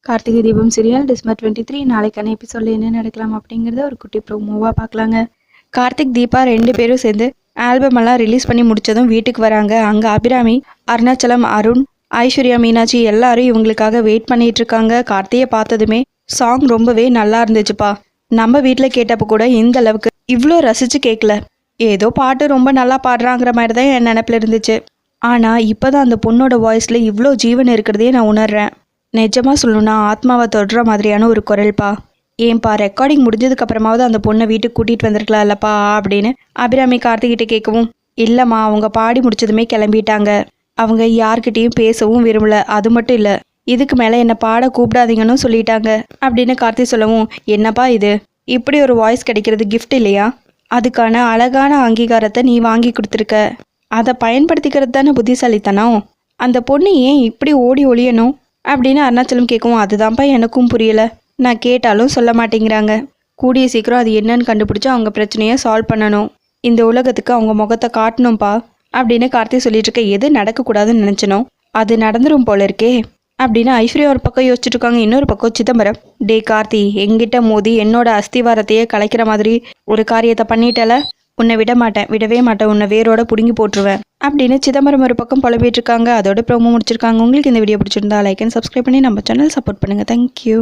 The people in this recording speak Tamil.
கார்த்திகை தீபம் சீரியல் டிசம்பர் 23 நாளைக்கான எபிசோட்ல என்ன நடக்கலாம் அப்படிங்கிறத ஒரு குட்டி ப்ரோமோவாக பார்க்கலாங்க. கார்த்திக் தீபா 2 பேரும் சேர்ந்து ஆல்பம் எல்லாம் ரிலீஸ் பண்ணி முடிச்சதும் வீட்டுக்கு வராங்க. அங்கே அபிராமி, அருணாச்சலம், அருண், ஐஸ்வர்யா, மீனாட்சி எல்லாரும் இவங்களுக்காக வெயிட் பண்ணிட்டு இருக்காங்க. கார்த்தியை பார்த்ததுமே சாங் ரொம்பவே நல்லா இருந்துச்சுப்பா, நம்ம வீட்டில் கேட்டப்போ கூட இந்த அளவுக்கு இவ்வளோ ரசித்து கேட்கல, ஏதோ பாட்டு ரொம்ப நல்லா பாடுறாங்கிற மாதிரி தான் என் நினப்பில் இருந்துச்சு. ஆனால் இப்போ தான் அந்த பொண்ணோட வாய்ஸில் இவ்வளோ ஜீவன் இருக்கிறதே நான் உணர்றேன். நிஜமாக சொல்லணும்னா ஆத்மாவை தொடுற மாதிரியான ஒரு குரல்ப்பா. ஏன்பா ரெக்கார்டிங் முடிஞ்சதுக்கப்புறமாவது அந்த பொண்ணை வீட்டுக்கு கூட்டிகிட்டு வந்திருக்கலாம் இல்லப்பா அப்படின்னு அபிராமி கார்த்திகிட்ட கேட்கவும், இல்லைம்மா அவங்க பாடி முடிச்சதுமே கிளம்பிட்டாங்க, அவங்க யார்கிட்டையும் பேசவும் விரும்பல, அது மட்டும் இல்லை இதுக்கு மேலே என்னை பாட கூப்பிடாதீங்கன்னு சொல்லிட்டாங்க அப்படின்னு கார்த்தி சொல்லவும், என்னப்பா இது, இப்படி ஒரு வாய்ஸ் கிடைக்கிறது கிஃப்ட் இல்லையா? அதுக்கான அழகான அங்கீகாரத்தை நீ வாங்கி கொடுத்துருக்க, அதை பயன்படுத்திக்கிறது தானே புத்திசாலித்தனம். அந்த பொண்ணு ஏன் இப்படி ஓடி ஒளியணும் அப்படின்னு அருணாச்சலம் கேட்கவும், அதுதான்ப்பா எனக்கும் புரியல, நான் கேட்டாலும் சொல்ல மாட்டேங்கிறாங்க, கூடிய சீக்கிரம் அது என்னன்னு கண்டுபிடிச்சி அவங்க பிரச்சனையை சால்வ் பண்ணணும், இந்த உலகத்துக்கு அவங்க முகத்தை காட்டணும்ப்பா அப்படின்னு கார்த்தி சொல்லிட்டு இருக்க. எது நடக்கக்கூடாதுன்னு நினச்சனோ அது நடந்துரும் போல இருக்கே அப்படின்னு ஐஸ்வர்யா ஒரு பக்கம் யோசிச்சுட்டு இருக்காங்க. இன்னொரு பக்கம் சிதம்பரம், டே கார்த்தி, எங்கிட்ட மோதி என்னோட அஸ்திவாரத்தையே கலைக்கிற மாதிரி ஒரு காரியத்தை பண்ணிட்டல, உன்னை விடவே மாட்டேன், உன்னை வேரோட பிடுங்கி போட்டுருவேன் அப்படின்னு சிதம்பரம் ஒரு பக்கம் புலம்பிட்டு இருக்காங்க. அதோட ப்ரோமோ முடிச்சிருக்காங்க. உங்களுக்கு இந்த வீடியோ பிடிச்சிருந்தா லைக் அண்ட் சப்ஸ்கிரைப் பண்ணி நம்ம சேனல் சப்போர்ட் பண்ணுங்கள். தேங்க்யூ.